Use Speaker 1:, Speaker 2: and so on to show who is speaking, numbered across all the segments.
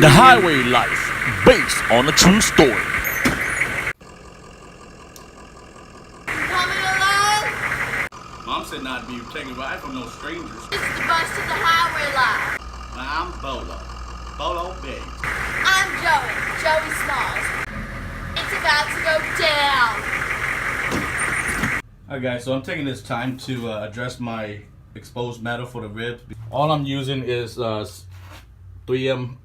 Speaker 1: The Highway Life, based on a true story.
Speaker 2: Coming along?
Speaker 3: Mom said not to be taking a ride from no strangers.
Speaker 2: This is the bus to the Highway Life.
Speaker 3: I'm Bolo. Bolo Big.
Speaker 2: I'm Joey Smalls. It's about to go down.
Speaker 3: Alright guys, so I'm taking this time to address my exposed metal for the ribs. All I'm using is 3M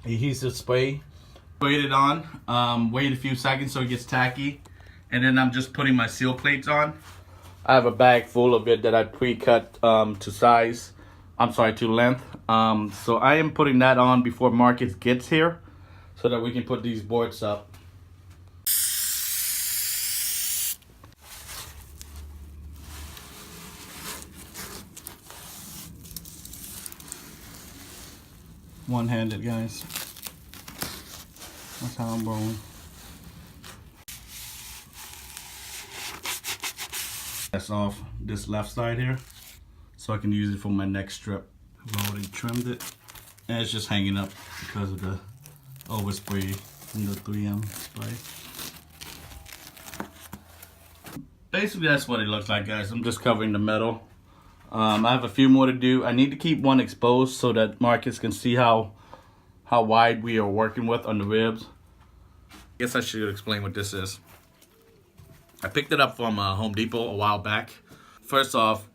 Speaker 3: adhesive spray. Sprayed it on, wait a few seconds so it gets tacky, and then I'm just putting my seal plates on. I have a bag full of it that I pre-cut to size. I'm sorry, to length. So I am putting that on before Marcus gets here so that we can put these boards up. One-handed, guys. That's how I'm rolling. That's off this left side here, so I can use it for my next strip. I've already trimmed it, and it's just hanging up because of the overspray from the 3M spray. Basically, that's what it looks like, guys. I'm just covering the metal. I have a few more to do. I need to keep one exposed so that Marcus can see how wide we are working with on the ribs. I guess I should explain what this is. I picked it up from Home Depot a while back. First off,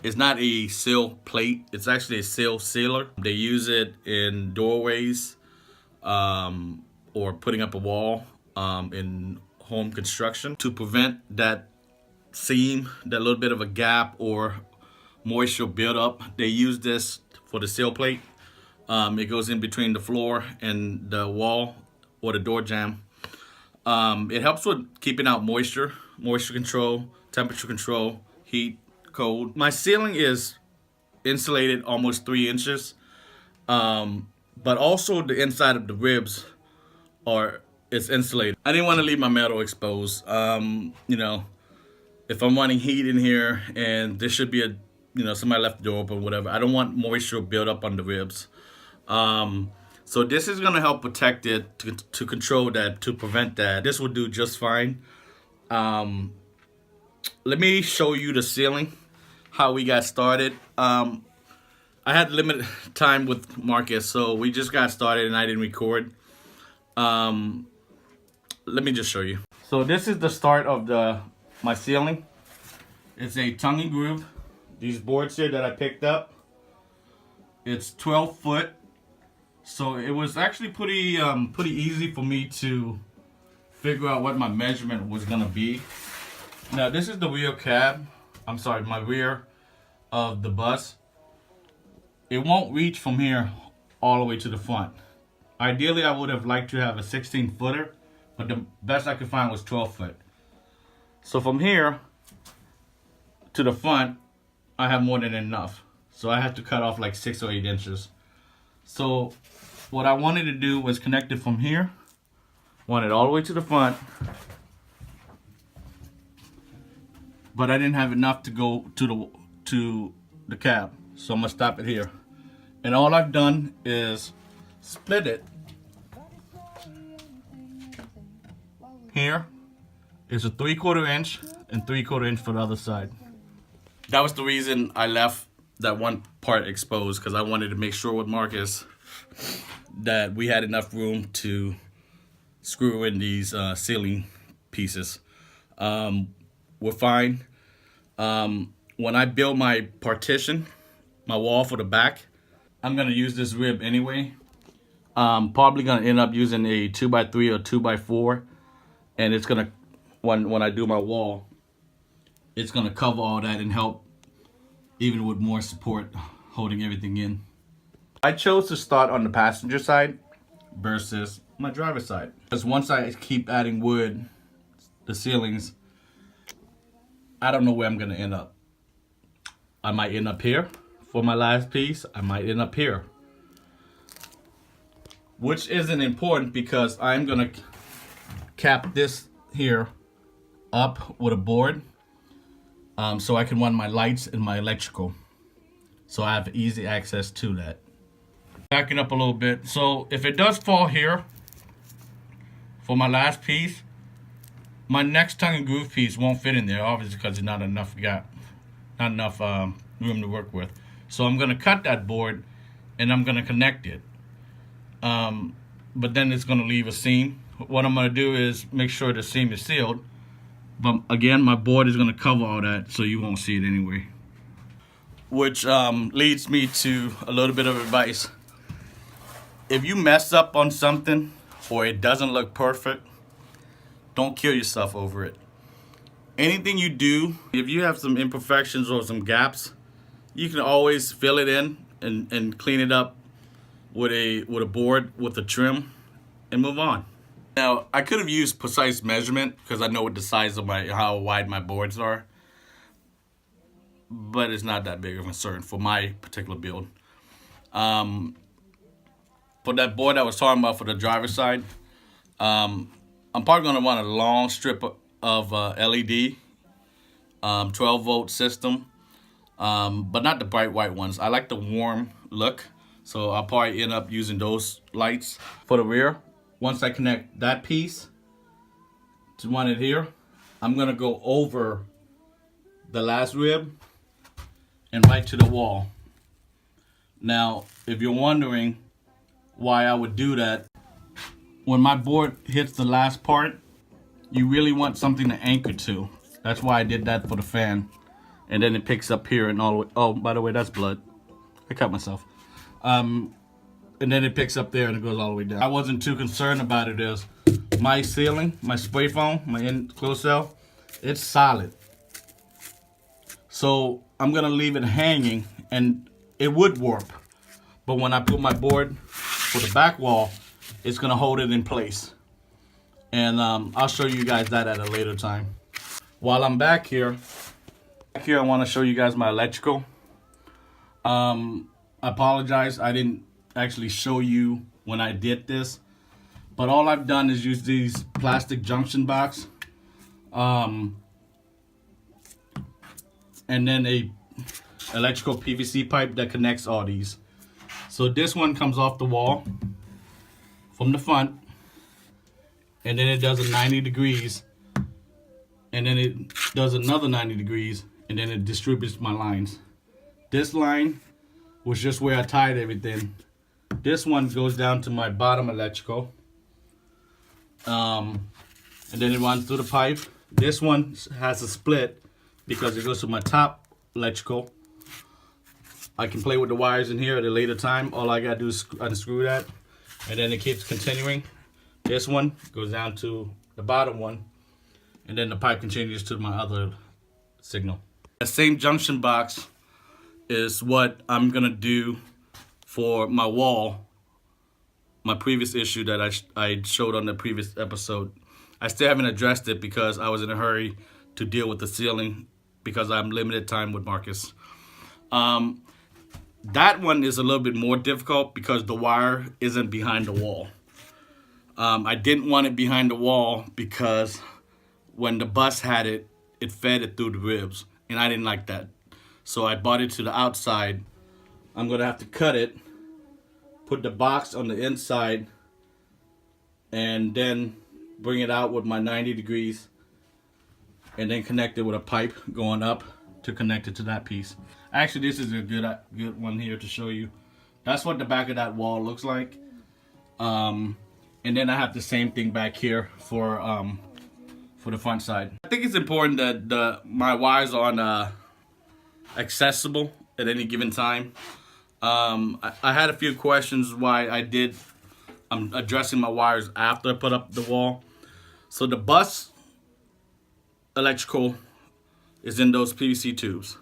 Speaker 3: it's not a sill plate. It's actually a sill sealer. They use it in doorways or putting up a wall in home construction to prevent that seam, that little bit of a gap or moisture buildup. They use this for the sill plate. It goes in between the floor and the wall or the door jamb. It helps with keeping out moisture control, temperature control, heat, cold. My ceiling is insulated almost 3 inches, but also the inside of the ribs it's insulated. I didn't want to leave my metal exposed. You know, if I'm running heat in here and there should be somebody left the door open, whatever, I don't want moisture build up on the ribs. So this is gonna help protect it, to control that, to prevent that. This will do just fine. Let me show you the ceiling, how we got started. I had limited time with Marcus, so we just got started and I didn't record. Let me just show you. So this is the start of my ceiling. It's a tongue and groove. These boards here that I picked up, it's 12 foot. So it was actually pretty easy for me to figure out what my measurement was gonna be. Now this is the rear cab. I'm sorry, my rear of the bus. It won't reach from here all the way to the front. Ideally, I would have liked to have a 16-footer, but the best I could find was 12 foot. So from here to the front, I have more than enough. So I had to cut off like 6 or 8 inches. So what I wanted to do was connect it from here, want it all the way to the front, but I didn't have enough to go to the cab. So I'm gonna stop it here. And all I've done is split it. Here is a 3/4 inch and 3/4 inch for the other side. That was the reason I left that one part exposed, because I wanted to make sure with Marcus that we had enough room to screw in these ceiling pieces. We're fine. When I build my partition, my wall for the back, I'm gonna use this rib anyway. Probably gonna end up using a 2x3 or 2x4, and it's gonna, when I do my wall, it's gonna cover all that and help even with more support holding everything in. I chose to start on the passenger side versus my driver's side, because once I keep adding wood, the ceilings, I don't know where I'm gonna end up. I might end up here for my last piece. I might end up here, which isn't important because I'm gonna cap this here up with a board, so I can run my lights and my electrical, so I have easy access to that. backing up a little bit. So if it does fall here for my last piece, my next tongue and groove piece won't fit in there, obviously, because there's not enough room to work with. So I'm gonna cut that board and I'm gonna connect it. But then it's gonna leave a seam. What I'm gonna do is make sure the seam is sealed. But again, my board is gonna cover all that, so you won't see it anyway. Which leads me to a little bit of advice. If you mess up on something or it doesn't look perfect, don't kill yourself over it. Anything you do, if you have some imperfections or some gaps, you can always fill it in and clean it up with a board with a trim and move on. Now, I could have used precise measurement because I know what the size of how wide my boards are, but it's not that big of a concern for my particular build. For that board I was talking about for the driver's side, I'm probably going to want a long strip of LED, 12-volt system, but not the bright white ones. I like the warm look, so I'll probably end up using those lights. For the rear, once I connect that piece to one in here, I'm going to go over the last rib and right to the wall. Now, if you're wondering why I would do that, when my board hits the last part, you really want something to anchor to. That's why I did that for the fan. And then it picks up here and all the way. Oh, by the way, that's blood. I cut myself. And then it picks up there and it goes all the way down. I wasn't too concerned about it as my ceiling, my spray foam, my enclosed cell, it's solid. So I'm gonna leave it hanging and it would warp. But when I put my board for the back wall, it's gonna hold it in place. And I'll show you guys that at a later time. While I'm back here I wanna show you guys my electrical. I apologize, I didn't actually show you when I did this. But all I've done is use these plastic junction box. And then a electrical PVC pipe that connects all these. So this one comes off the wall from the front, and then it does a 90 degrees, and then it does another 90 degrees, and then it distributes my lines. This line was just where I tied everything. This one goes down to my bottom electrical, and then it runs through the pipe. This one has a split because it goes to my top electrical. I can play with the wires in here at a later time. All I gotta do is unscrew that, and then it keeps continuing. This one goes down to the bottom one, and then the pipe continues to my other signal. The same junction box is what I'm gonna do for my wall, my previous issue that I showed on the previous episode. I still haven't addressed it because I was in a hurry to deal with the ceiling because I'm limited time with Marcus. That one is a little bit more difficult because the wire isn't behind the wall. I didn't want it behind the wall because when the bus had it, it fed it through the ribs, and I didn't like that. So I brought it to the outside. I'm gonna have to cut it, put the box on the inside, and then bring it out with my 90 degrees, and then connect it with a pipe going up to connect it to that piece. Actually, this is a good one here to show you. That's what the back of that wall looks like. And then I have the same thing back here for the front side. I think it's important that my wires are accessible at any given time. I had a few questions why I'm addressing my wires after I put up the wall. So the bus electrical is in those PVC tubes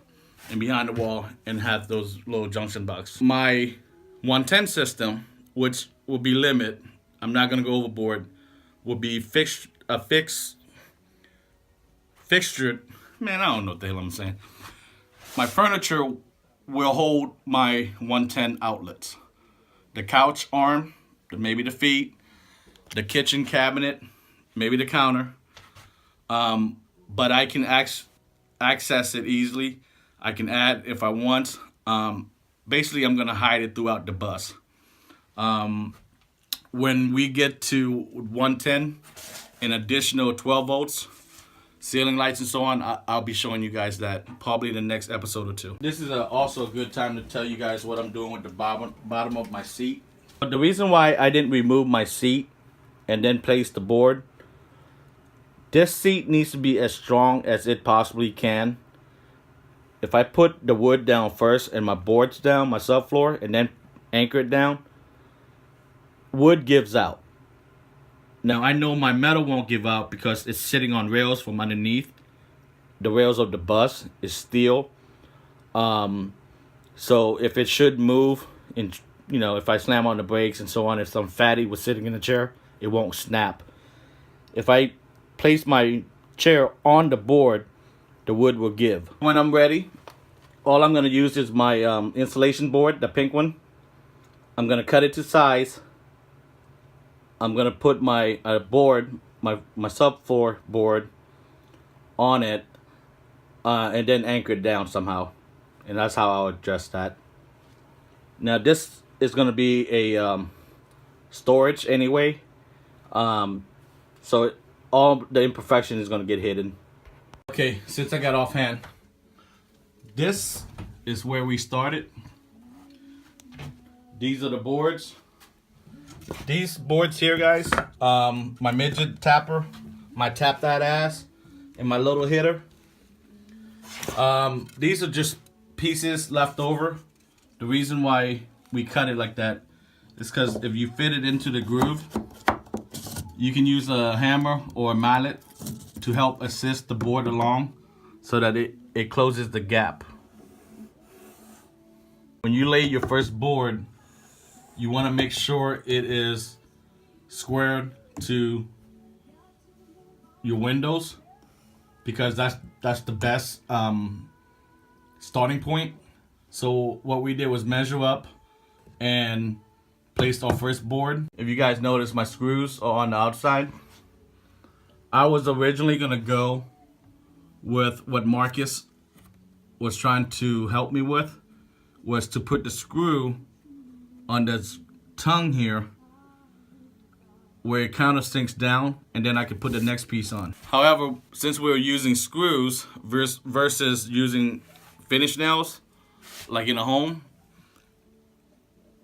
Speaker 3: and behind the wall and have those little junction boxes. My 110 system, which will be limit, I'm not gonna go overboard, will be fixtured. Man, I don't know what the hell I'm saying. My furniture will hold my 110 outlets. The couch arm, maybe the feet, the kitchen cabinet, maybe the counter. But I can access it easily. I can add if I want. Basically, I'm gonna hide it throughout the bus. When we get to 110, an additional 12 volts, ceiling lights and so on, I'll be showing you guys that probably in the next episode or two. This is also a good time to tell you guys what I'm doing with the bottom of my seat. But the reason why I didn't remove my seat and then place the board, this seat needs to be as strong as it possibly can. If I put the wood down first and my boards down, my subfloor, and then anchor it down, wood gives out. Now I know my metal won't give out because it's sitting on rails from underneath. The rails of the bus is steel. So if it should move, if I slam on the brakes and so on, if some fatty was sitting in the chair, it won't snap. If I place my chair on the board, the wood will give. When I'm ready, all I'm going to use is my insulation board, the pink one. I'm going to cut it to size. I'm going to put my board, my subfloor board on it, and then anchor it down somehow. And that's how I'll adjust that. Now this is going to be a storage anyway. So all the imperfection is going to get hidden. Okay, since I got offhand, this is where we started. These are the boards. These boards here, guys, my midget tapper, my tap that ass, and my little hitter. These are just pieces left over. The reason why we cut it like that is because if you fit it into the groove, you can use a hammer or a mallet to help assist the board along so that it closes the gap. When you lay your first board, you want to make sure it is squared to your windows, because that's the best starting point. So what we did was measure up and placed our first board. If you guys notice, my screws are on the outside. I was originally gonna go with what Marcus was trying to help me with, was to put the screw on this tongue here where it kind of sinks down, and then I could put the next piece on. However, since we were using screws versus using finish nails like in a home,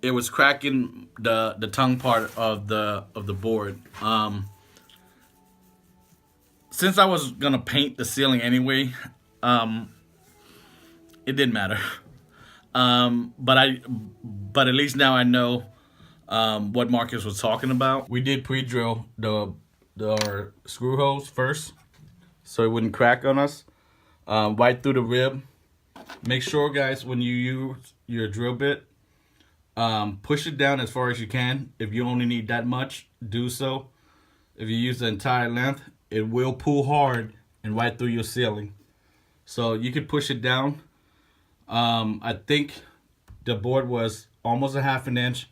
Speaker 3: it was cracking the tongue part of the board. Since I was gonna paint the ceiling anyway, it didn't matter. But at least now I know what Marcus was talking about. We did pre-drill our screw holes first, so it wouldn't crack on us. Right through the rib. Make sure, guys, when you use your drill bit, push it down as far as you can. If you only need that much, do so. If you use the entire length, it will pull hard and right through your ceiling. So you can push it down. I think the board was almost a half an inch,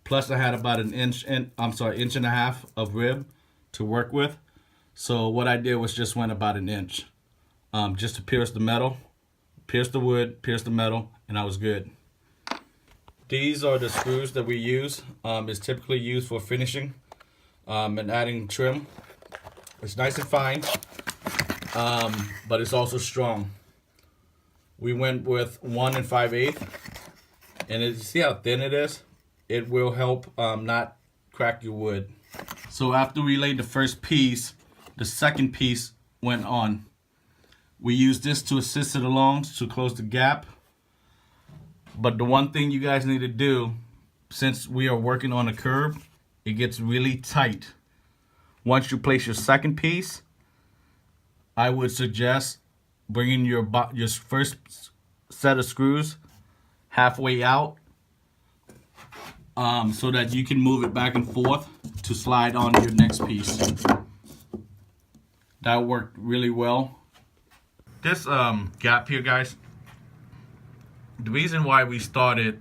Speaker 3: plus I had about an inch and inch and a half of rib to work with. So what I did was just went about an inch, just to pierce the metal, pierce the wood, pierce the metal, and I was good. These are the screws that we use. It's typically used for finishing and adding trim. It's nice and fine, but it's also strong. We went with 1 5/8, and you see how thin it is? It will help not crack your wood. So after we laid the first piece, the second piece went on. We used this to assist it along to close the gap. But the one thing you guys need to do, since we are working on a curb, it gets really tight. Once you place your second piece, I would suggest bringing your first set of screws halfway out, so that you can move it back and forth to slide on your next piece. That worked really well. This gap here, guys, the reason why we started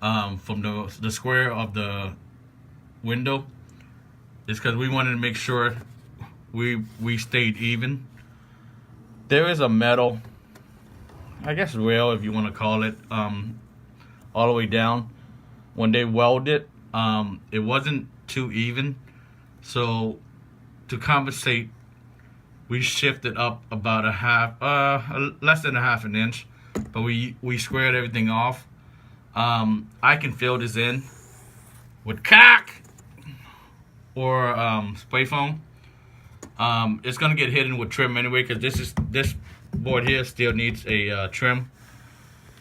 Speaker 3: from the square of the window is because we wanted to make sure we stayed even. There is a metal, I guess rail if you want to call it, all the way down. When they weld it, it wasn't too even. So to compensate, we shifted up about less than a half an inch, but we squared everything off. I can fill this in with caulk or spray foam. It's gonna get hidden with trim anyway, because this board here still needs a trim.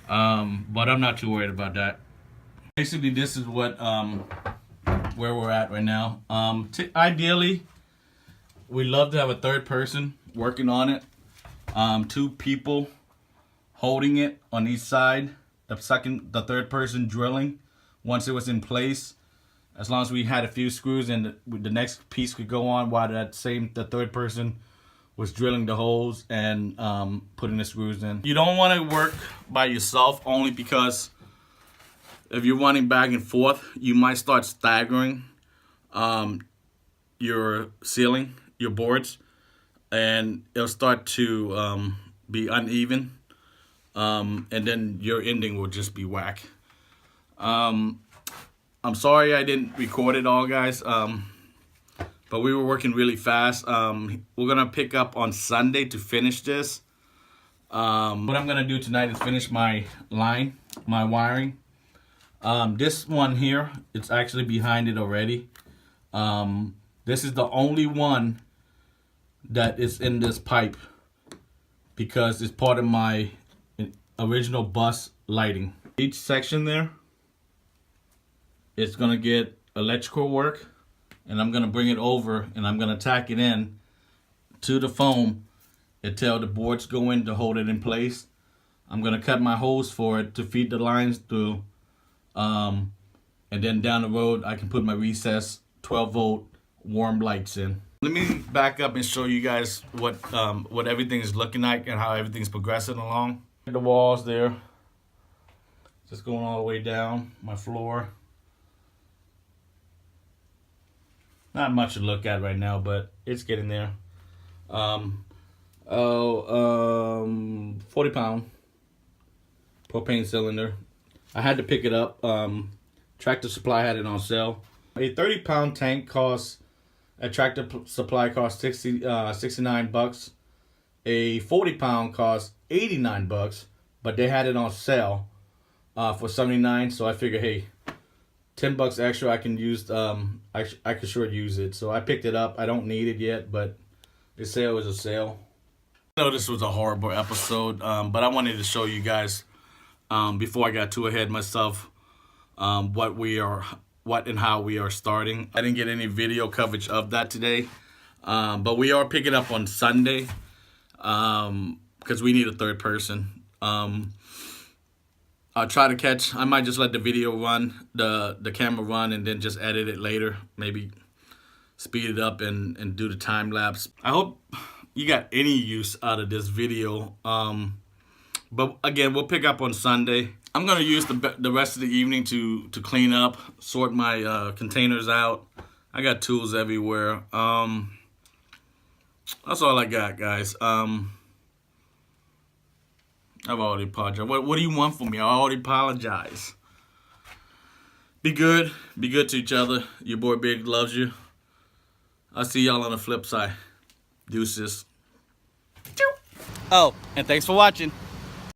Speaker 3: But I'm not too worried about that. Basically, this is what where we're at right now. Ideally, we love to have a third person working on it. 2 people holding it on each side. The third person drilling once it was in place. As long as we had a few screws and the next piece could go on while the third person was drilling the holes and putting the screws in. You don't want to work by yourself, only because if you're running back and forth, you might start staggering your ceiling, your boards, and it'll start to be uneven, and then your ending will just be whack. I'm sorry I didn't record it all, guys, but we were working really fast. We're gonna pick up on Sunday to finish this. What I'm gonna do tonight is finish my wiring. This one here, it's actually behind it already. This is the only one that is in this pipe because it's part of my original bus lighting. Each section there, it's gonna get electrical work, and I'm gonna bring it over and I'm gonna tack it in to the foam until the boards go in to hold it in place. I'm gonna cut my hose for it to feed the lines through, and then down the road I can put my recessed 12-volt warm lights in. Let me back up and show you guys what everything is looking like and how everything's progressing along. The walls there, just going all the way down my floor. Not much to look at right now, but it's getting there. 40-pound propane cylinder. I had to pick it up. Tractor Supply had it on sale. A 30-pound tank costs, at Tractor Supply costs 69 bucks. A 40-pound costs 89 bucks, but they had it on sale for 79. So I figured, hey, 10 bucks extra, I can use. I could sure use it. So I picked it up. I don't need it yet, but the sale is a sale. I know this was a horrible episode, but I wanted to show you guys before I got too ahead myself what and how we are starting. I didn't get any video coverage of that today, but we are picking up on Sunday because we need a third person. I'll try to catch. I might just let the video run, the camera run, and then just edit it later. Maybe speed it up and do the time lapse. I hope you got any use out of this video. But again, we'll pick up on Sunday. I'm gonna use the rest of the evening to clean up, sort my containers out. I got tools everywhere. That's all I got, guys. I've already apologized. What do you want from me? I already apologize. Be good. Be good to each other. Your boy Big loves you. I'll see y'all on the flip side. Deuces. Oh, and thanks for watching.